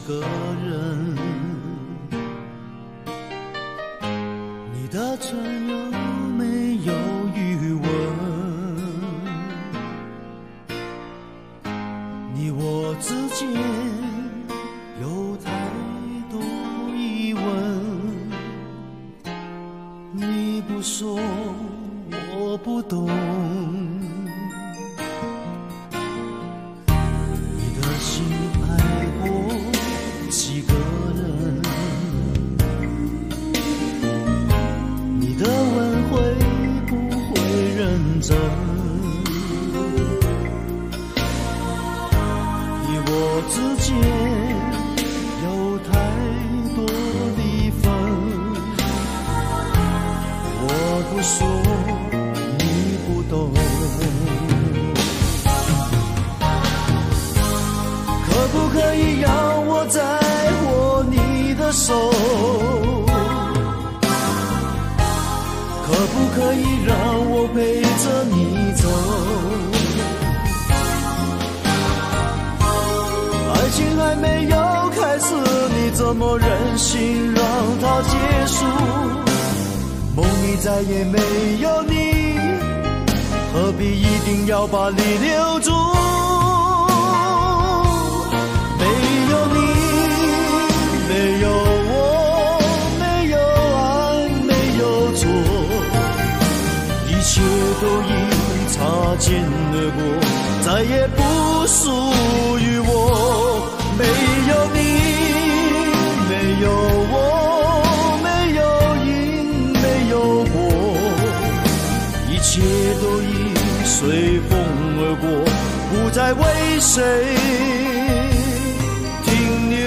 个人，你的唇有没有余温？你我之间有太多疑问，你不说我不懂。你的心爱过几个人？你的吻会不会认真？你我之间有太多的分，我不说你不懂。可不可以让我再握你的手？可不可以让我陪着你走？爱情还没有开始，你怎么忍心让它结束？梦里再也没有你，何必一定要把你留住？没有你，没有我，没有爱，没有错，一切都已擦肩而过，再也不属于我。没有你，没有我，没有因，没有果，一切都已随风而过，不再为谁停留。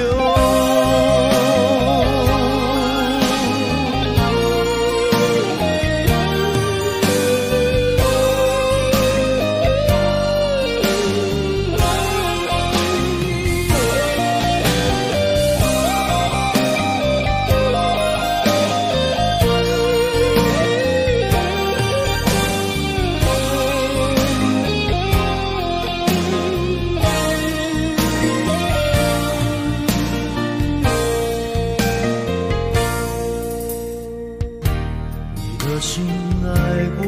你的心爱过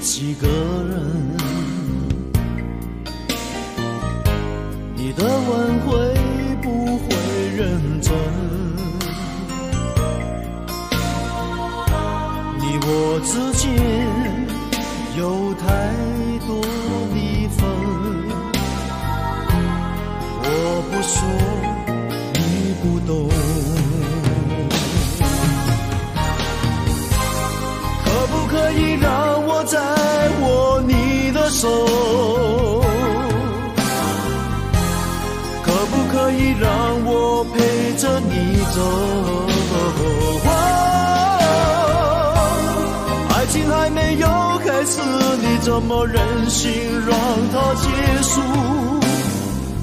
几个人？你的吻会不会认真？你我之间有太多的分，我不说你不懂。可不可以让我再握你的手？可不可以让我陪着你走？爱情还没有开始，你怎么忍心让它结束？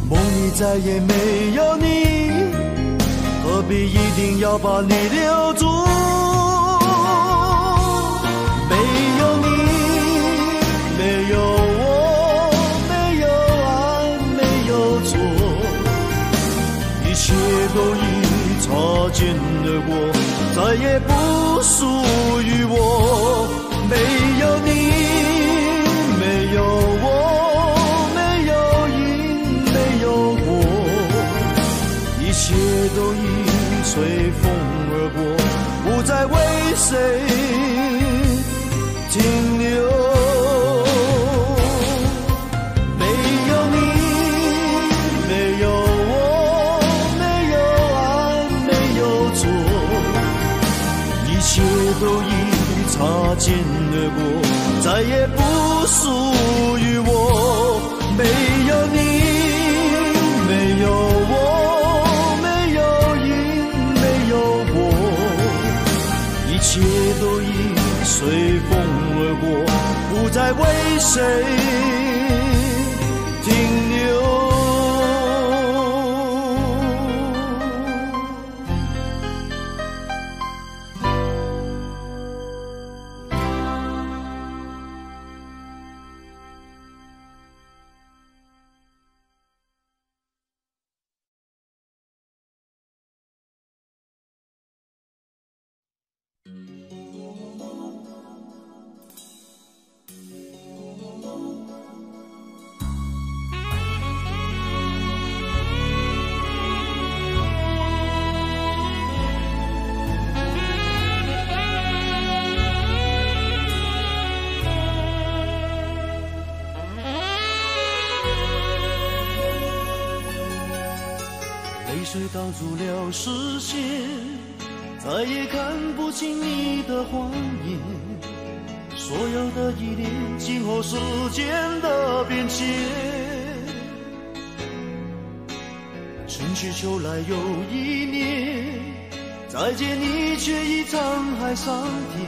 梦里再也没有你，何必一定要把你留住？没有你，没有我，没有爱，没有错，一切都已擦肩而过，再也不属于我。没有你，没有我，没有因，没有果，一切都已随风而过，不再为谁停留。没有你，没有我，没有爱，没有错，一切都已擦肩而过，再也不属于我。没有你，没有我，没有因，没有果，一切都已随风而过，不再为谁泪水挡住了视线，再也看不清你的谎言。所有的依恋，静候时间的变迁。春去秋来又一年，再见你却已沧海桑田。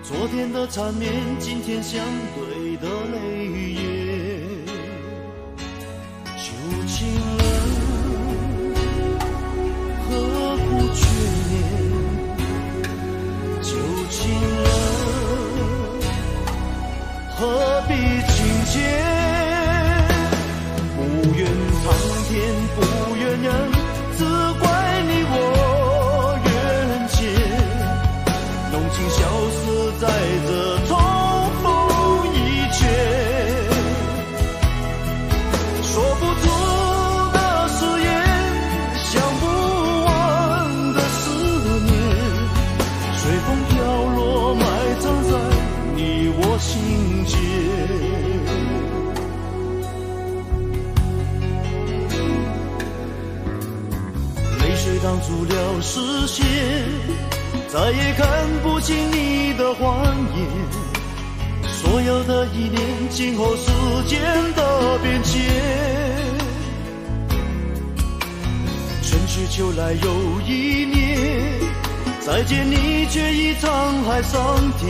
昨天的缠绵，今天相对的泪眼。旧情人，何苦眷恋？旧情人，何必情结？不怨苍天，不怨人，只怪你我缘浅。浓情消失在这重逢一切，说不出的誓言，想不完的思念，随风飘落，埋藏在你我心间。泪水挡住了视线，再也看不清你的谎言。所有的依恋，静候时间的变迁。春去秋来又一年，再见你却已沧海桑田。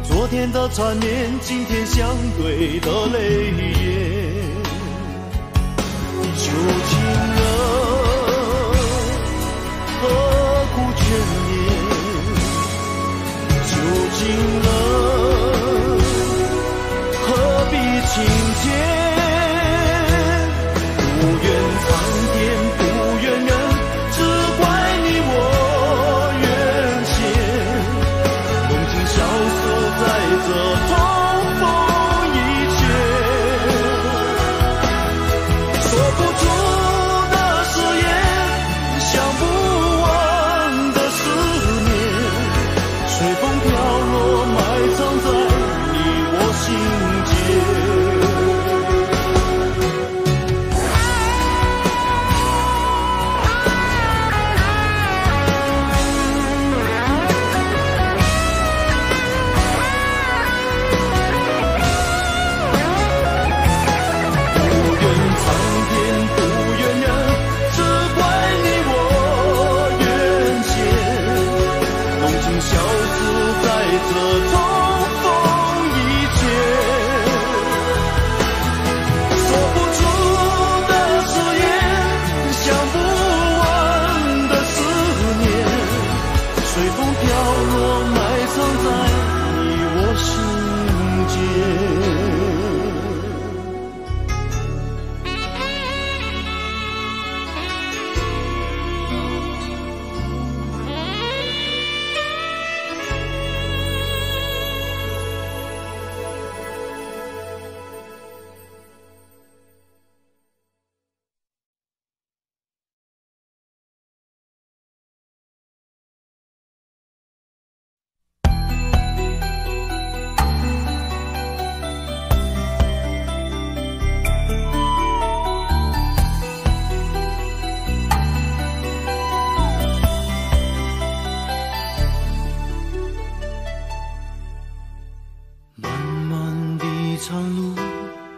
昨天的缠绵，今天相对的泪眼。旧情人，何苦眷恋？旧情人，何必情结？不怨苍天，不怨人，只怪你我缘浅。浓情消失在这重逢一切，说不出的誓言，想不完的思念，随风飘落，埋藏在你我心间。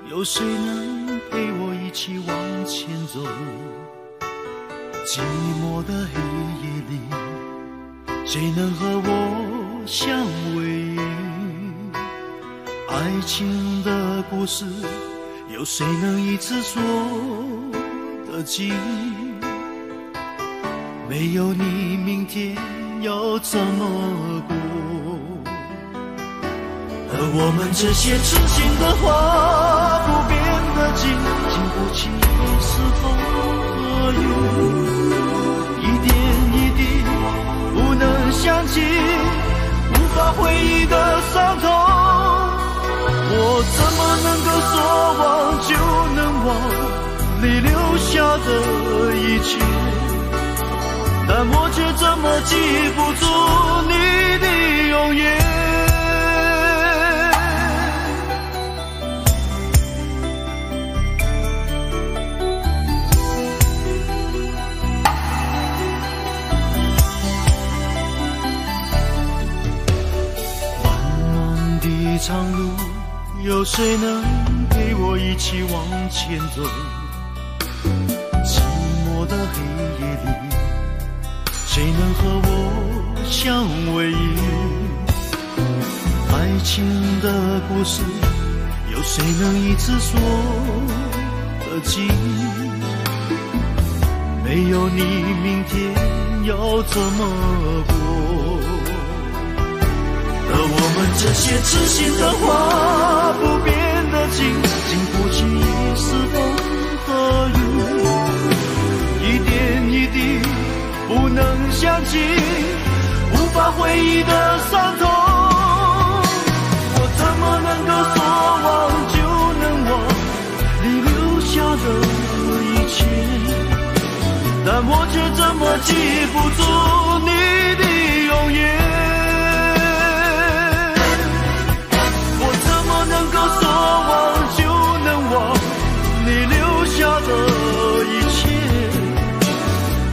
有谁能陪我一起往前走？寂寞的黑夜里，谁能和我相偎？爱情的故事，有谁能一次说得尽？没有你，明天要怎么过？而我们这些痴心的话不变的经，经不起是否合云，一点一滴不能想起，无法回忆的伤痛。我怎么能够说忘就能忘你留下的一切？但我却怎么记不住你的容颜。有谁能陪我一起往前走？寂寞的黑夜里，谁能和我相偎依？爱情的故事，有谁能一次说得尽？没有你，明天要怎么过？而我们这些痴心的话，不变的情，经不起一时风和雨，一点一滴不能想起，无法回忆的伤痛。我怎么能够说忘就能忘你留下的一切？但我却怎么记不住你的容颜？我怎么能够说忘就能忘你留下的一切？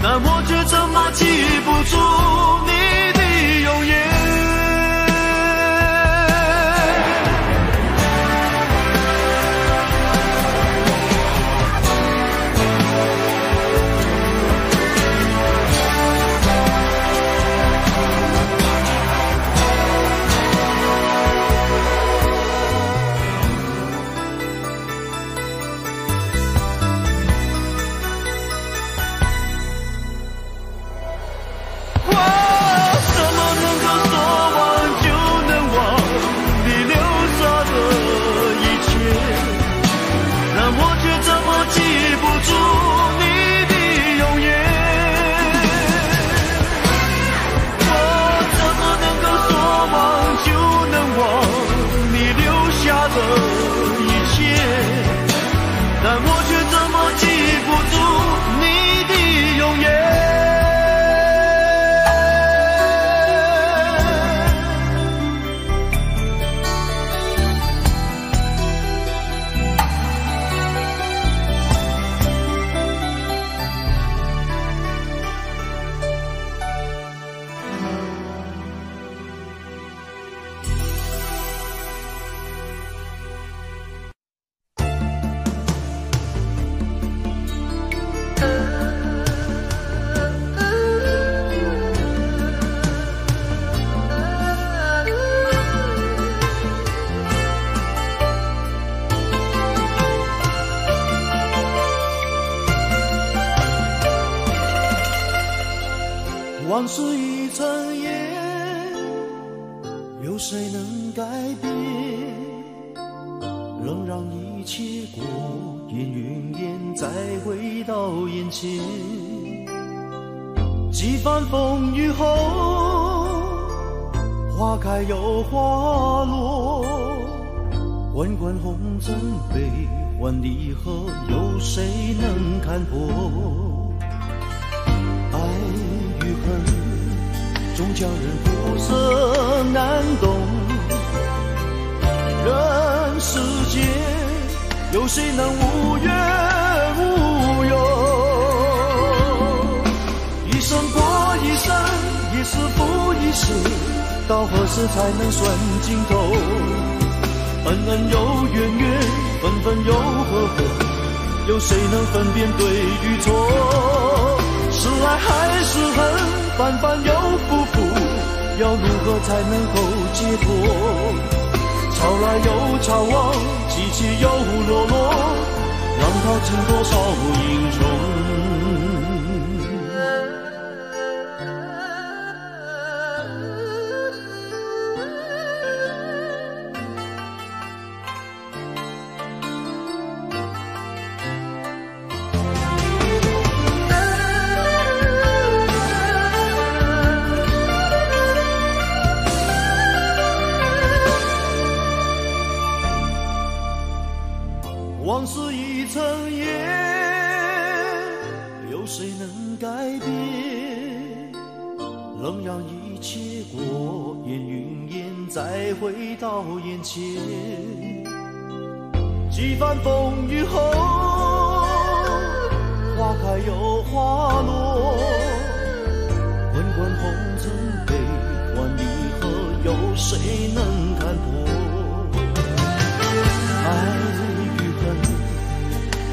但我却怎么记不住你的容颜？往事已成烟，有谁能改变？仍让一切过眼云烟，再回到眼前。几番风雨后，花开又花落，滚滚红尘悲欢离合，有谁能看破？爱与恨，终叫人苦涩难懂。人世间，有谁能无怨无忧？一生过一生，一世复一世，到何时才能算尽头？恩恩又怨怨，分分又合合，有谁能分辨对与错？是爱还是恨，反反又复复，要如何才能够解脱？潮来又潮往，起起又落落，浪淘尽多少英雄？往事已成烟，有谁能改变？仍让一切过眼云烟，再回到眼前。几番风雨后，花开又花落，滚滚红尘悲欢离合，有谁能看破？与恨，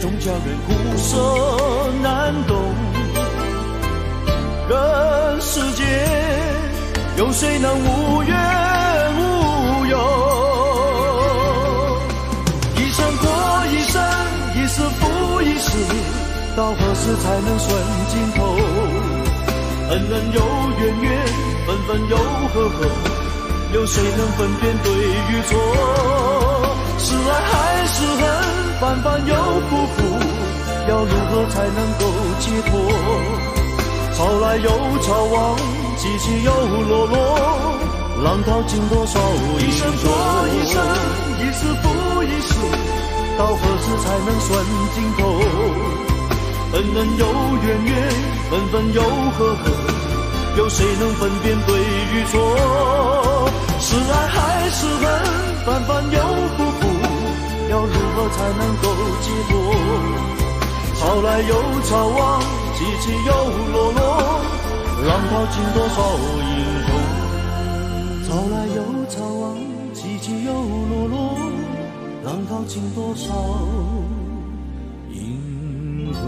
终叫人苦涩难懂。人世间，有谁能无怨无忧？一生过一生，一世复一世，到何时才能算尽头？恩恩又怨怨，分分又合合，有谁能分辨对与错？是爱还是恨，反反又复复，要如何才能够解脱？潮来又潮往，起起又落落，浪淘尽多少一生过一生，一世复一世，到何时才能算尽头？恩恩又怨怨，分分又合合，有谁能分辨对与错？是爱还是恨，反反又复复，要如何才能够解脱？潮来又潮往，起起又落落，浪淘尽多少英雄？潮来又潮往，起起又落落，浪淘尽多少英雄？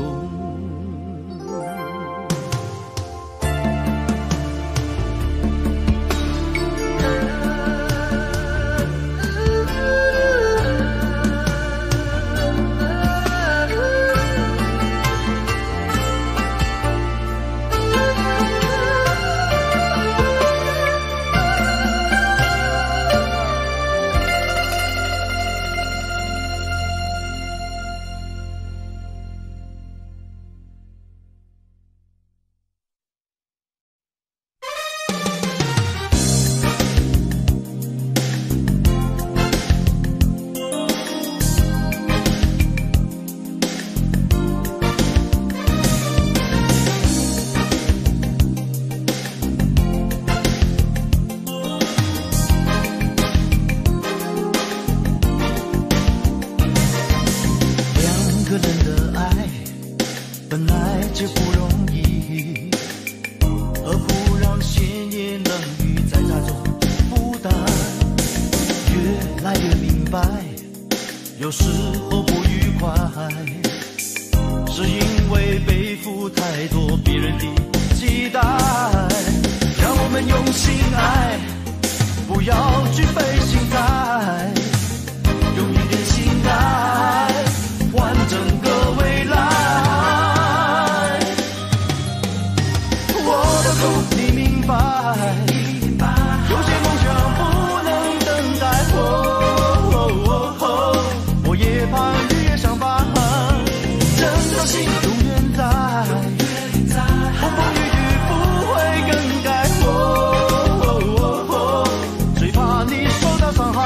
有时候不愉快，是因为背负太多别人的期待。让我们用心爱，不要惧备心态，用一点心爱换整个未来。我的苦你明白，有些梦想不能等待。我也怕日夜相伴，真的心永远在，风风雨雨不会更改。最怕你受到伤害。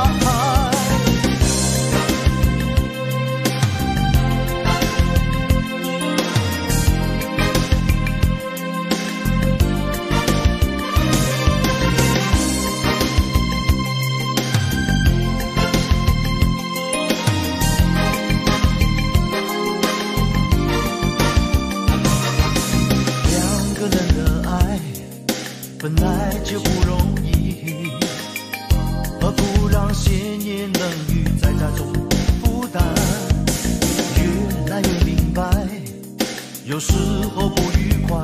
本来就不容易，何不让些年冷雨在家中负担？越来越明白，有时候不愉快，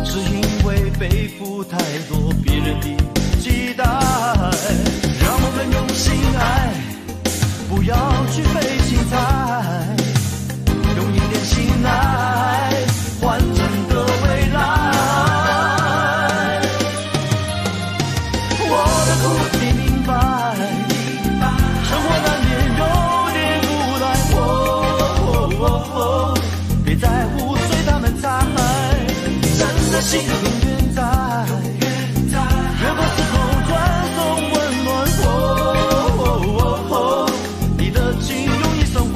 是因为背负太多别人的期待。让我们用心爱，不要去费心猜，用一点心爱换整个未来。你明白，生活难免有点无奈，别在乎随他们猜，真的心永远在，越过时空传送温暖，你的情用一生换。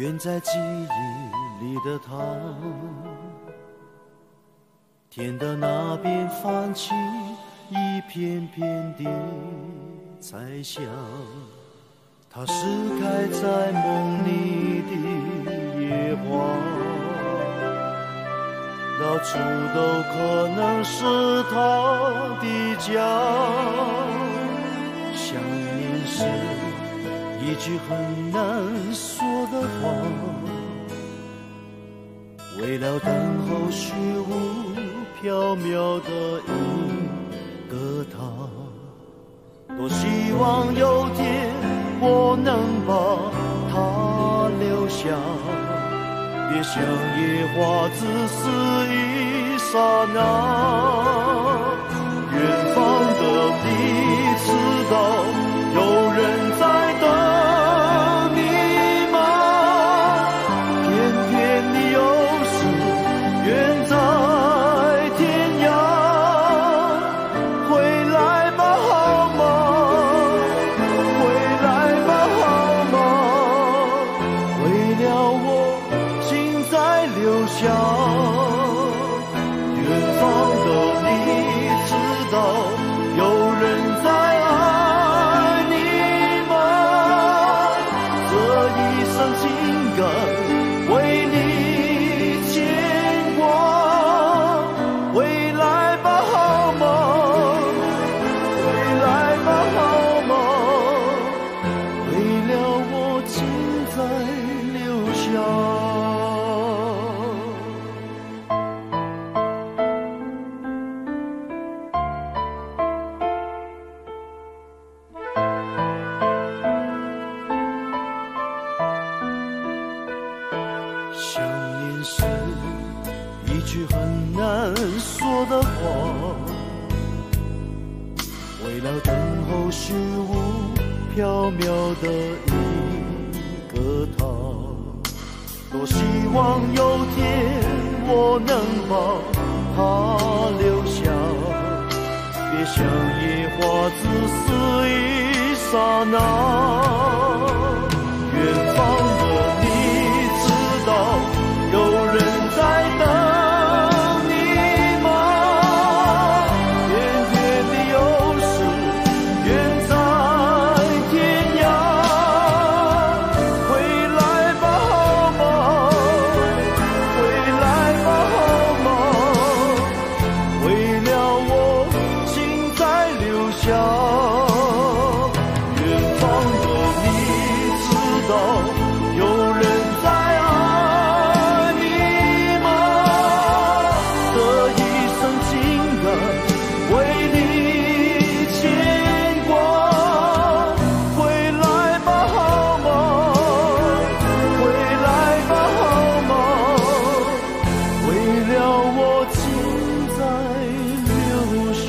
远在记忆里的他，天的那边泛起一片片的彩霞，它是开在梦里的野花，到处都可能是他的家。想念是一句很难说的话，为了等候虚无缥缈的一个他，多希望有天我能把它留下，别像野花自私一刹那。远方的你知道有人在等你吗？偏偏你又是远在天涯，回来吧好吗？回来吧好吗？为了我心在留下。远方的你知道有人在爱你吗？这一生情感为你牵挂，回来吧好吗？回来吧好吗？为了我情在留下。想念是一句很难说的话，为了等候虚无缥缈的一个他，多希望有天我能把它留下，别像野花自私一刹那。远方的你知道有人在等你吗？偏偏你又是远在天涯，回来吧好吗？回来吧好吗？为了我心在留下。远方的你知道有人在爱你吗？这一生情感为你牵挂，回来吧好吗？回来吧好吗？为了我情在留下。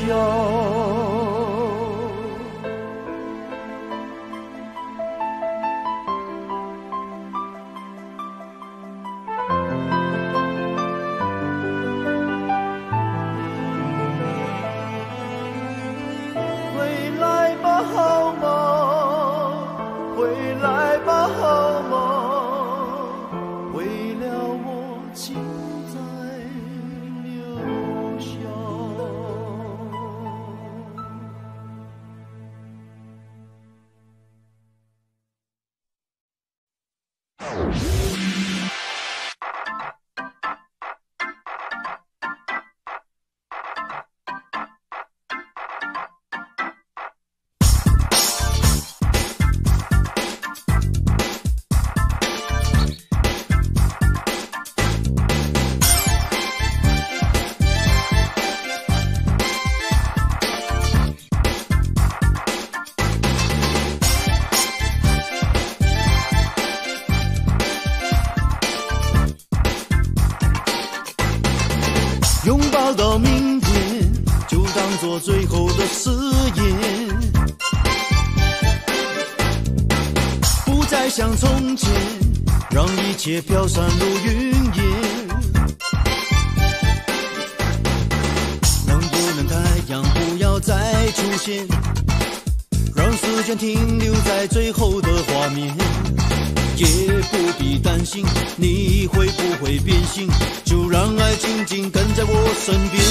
回来吧好吗？回来吧好吗？为了我情在留下。拥抱到明天，就当作最后的誓言，不再像从前，让一切飘散如云烟。能不能太阳不要再出现，让时间停留在最后的画面？也不必担心你会不会变心，就让爱紧紧跟在我身边。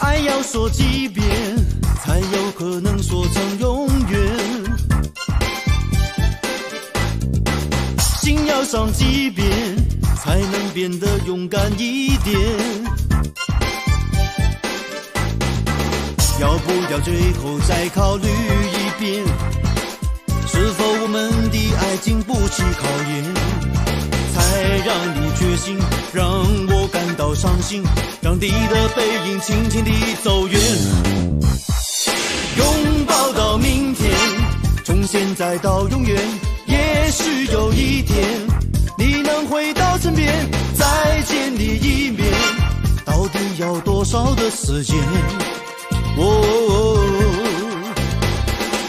爱要说几遍，才有可能说成永远。心要伤几遍，才能变得勇敢一点。要不要最后再考虑一遍，是否我们的爱经不起考验，才让你决心，让我感到伤心，让你的背影轻轻地走远。拥抱到明天，从现在到永远，也许有一天你能回到身边，再见你一面，到底要多少的时间？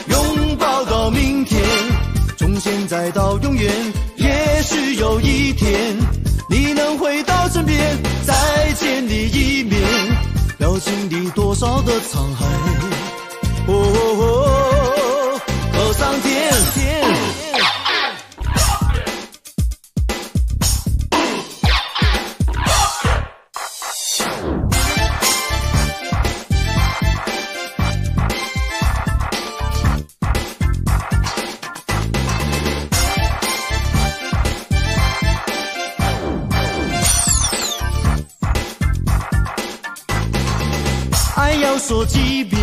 拥抱到明天，从现在到永远，也许有一天你能回到身边，再见你一面，要经历多少的沧海，和上天。爱要说几遍，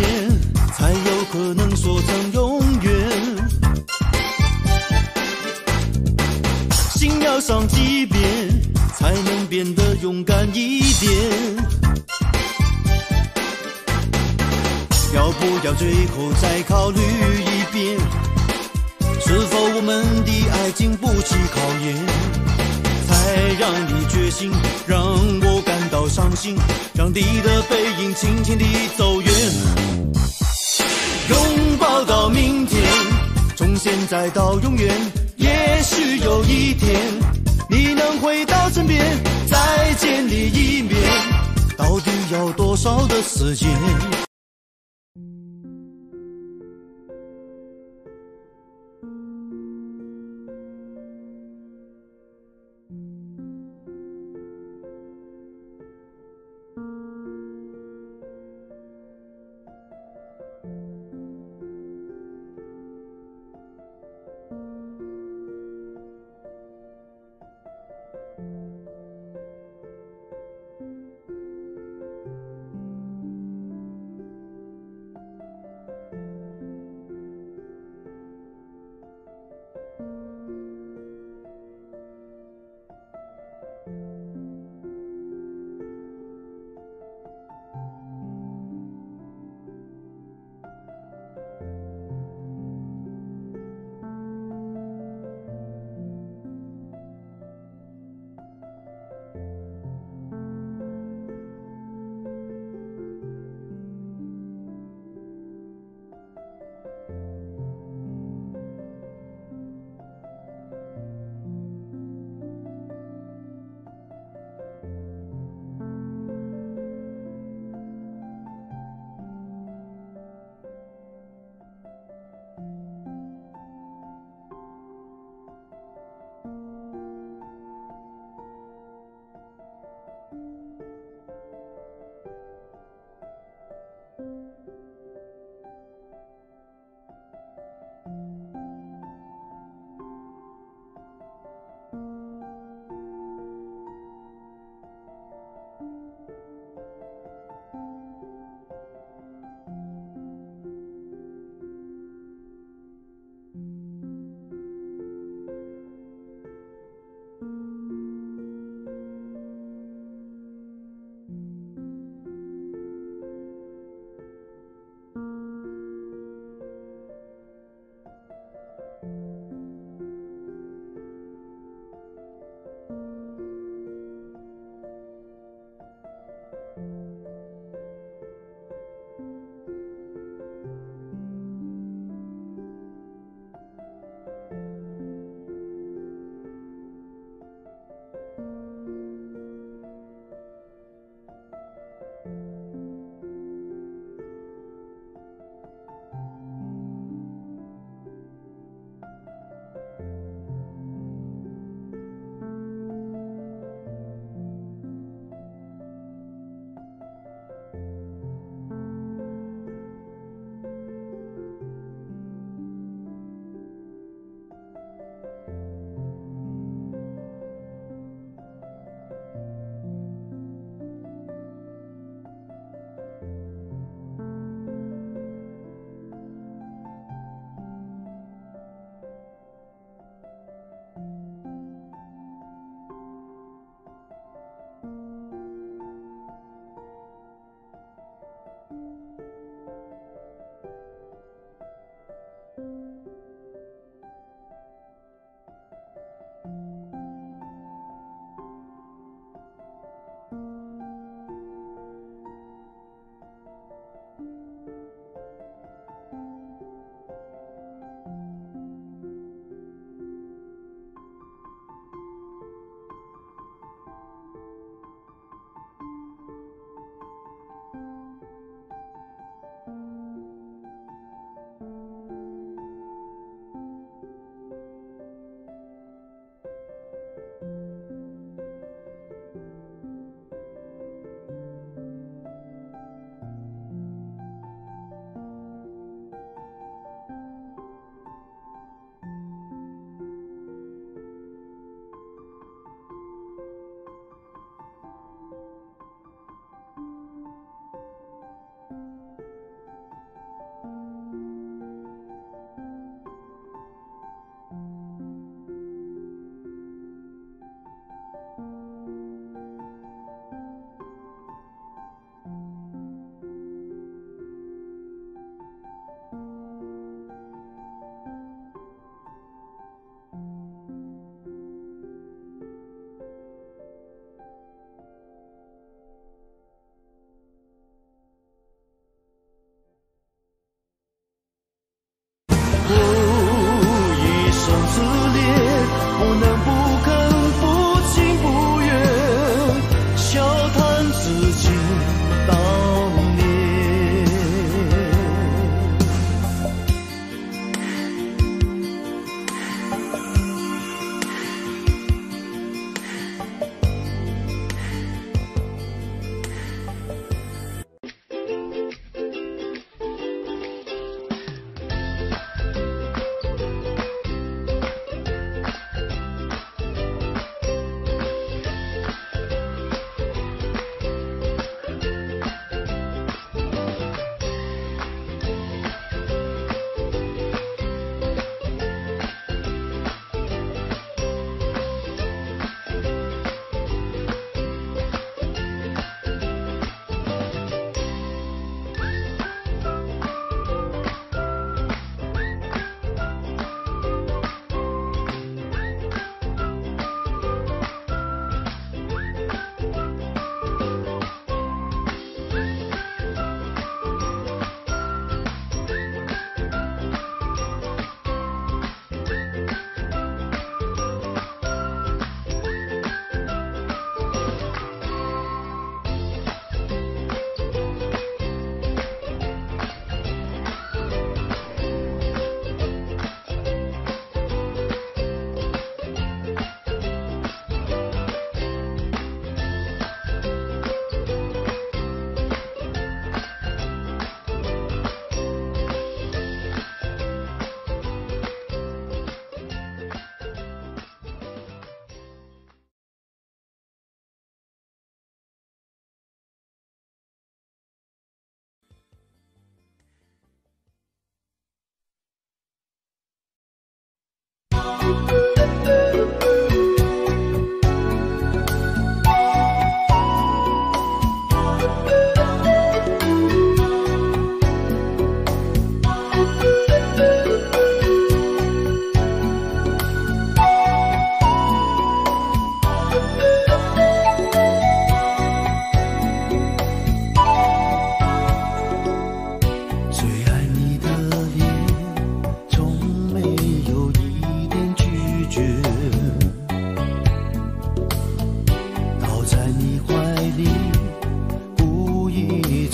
才有可能说成永远。心要伤几遍，才能变得勇敢一点。要不要最后再考虑一遍，是否我们的爱经不起考验，才让你决心，让我感到伤心，让你的背影轻轻地走远。拥抱到明天，从现在到永远，也许有一天你能回到身边，再见你一面，到底要多少的时间？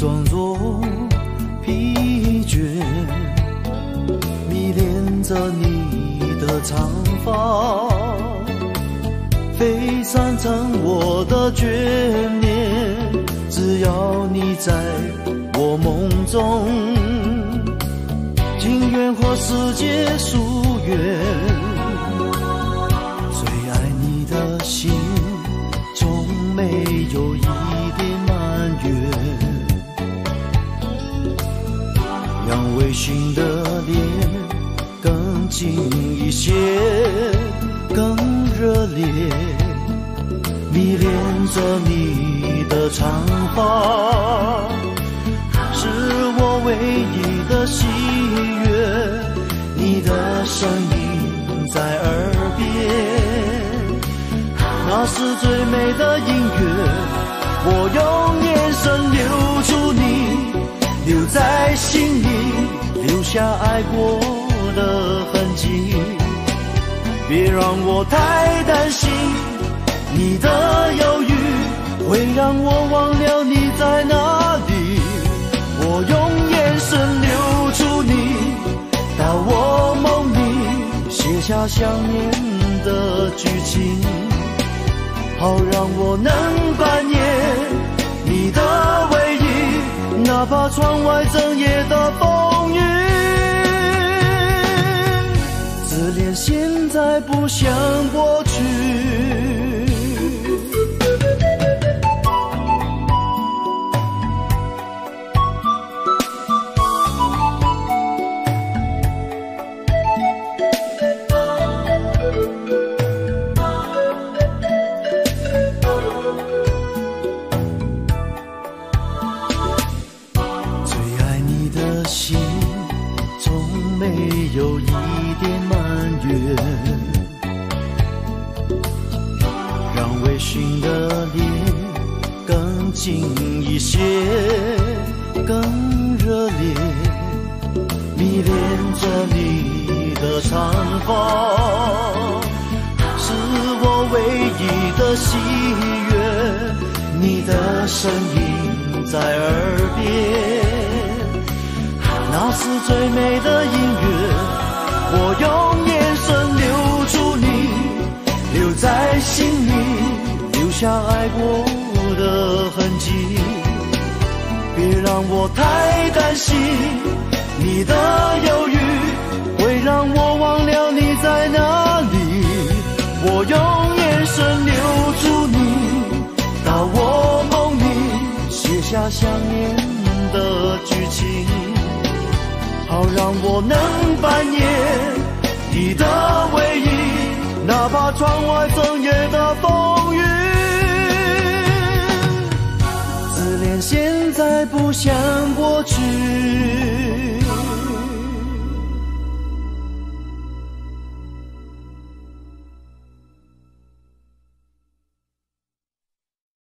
装作疲倦，迷恋着你的长发，飞散成我的眷恋。只要你在我梦中，情愿和世界疏远。最爱你的心，从没有一点埋怨。让微醺的脸更近一些，更热烈，迷恋着你的长发，是我唯一的喜悦。你的声音在耳边，那是最美的音乐。我用眼神留住你，留在心里，留下爱过的痕迹。别让我太担心，你的犹豫会让我忘了你在哪里。我用眼神留住你，到我梦里写下想念的剧情，好让我能扮演你的唯一，哪怕窗外整夜的风雨。自恋现在不像过去，有一点埋怨，让微醺的脸更近一些，更热烈，迷恋着你的长发，是我唯一的喜悦。你的声音在耳边，那是最美的音乐。我用眼神留住你，留在心里，留下爱过的痕迹。别让我太担心，你的犹豫会让我忘了你在哪里。我用眼神留住你，到我梦里写下想念的剧情，好让我能扮演你的唯一，哪怕窗外整夜的风雨。自恋现在不像过去。